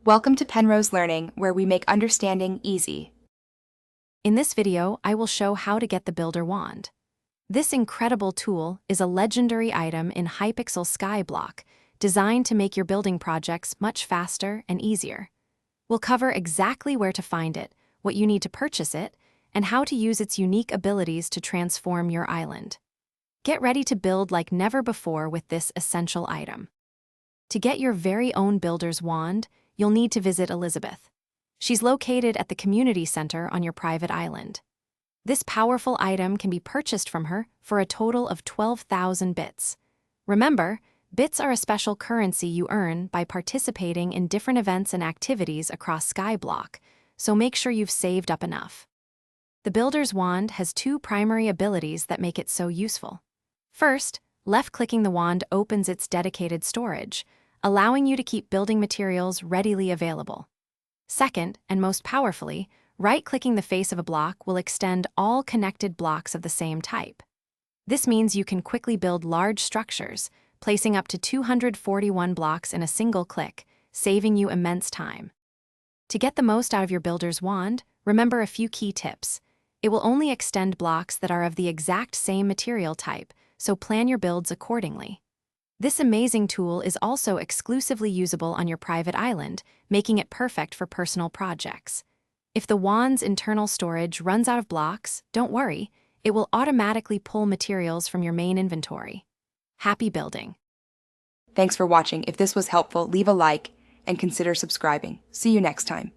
Welcome to Penrose Learning, where we make understanding easy. In this video, I will show how to get the Builder Wand. This incredible tool is a legendary item in Hypixel Skyblock, designed to make your building projects much faster and easier. We'll cover exactly where to find it, what you need to purchase it, and how to use its unique abilities to transform your island. Get ready to build like never before with this essential item. To get your very own Builder's Wand, you'll need to visit Elizabeth. She's located at the community center on your private island. This powerful item can be purchased from her for a total of 12,000 bits. Remember, bits are a special currency you earn by participating in different events and activities across Skyblock, so make sure you've saved up enough. The Builder's Wand has two primary abilities that make it so useful. First, left-clicking the wand opens its dedicated storage, allowing you to keep building materials readily available. Second, and most powerfully, right-clicking the face of a block will extend all connected blocks of the same type. This means you can quickly build large structures, placing up to 241 blocks in a single click, saving you immense time. To get the most out of your Builder's Wand, remember a few key tips. It will only extend blocks that are of the exact same material type, so plan your builds accordingly. This amazing tool is also exclusively usable on your private island, making it perfect for personal projects. If the wand's internal storage runs out of blocks, don't worry, it will automatically pull materials from your main inventory. Happy building! Thanks for watching. If this was helpful, leave a like and consider subscribing. See you next time.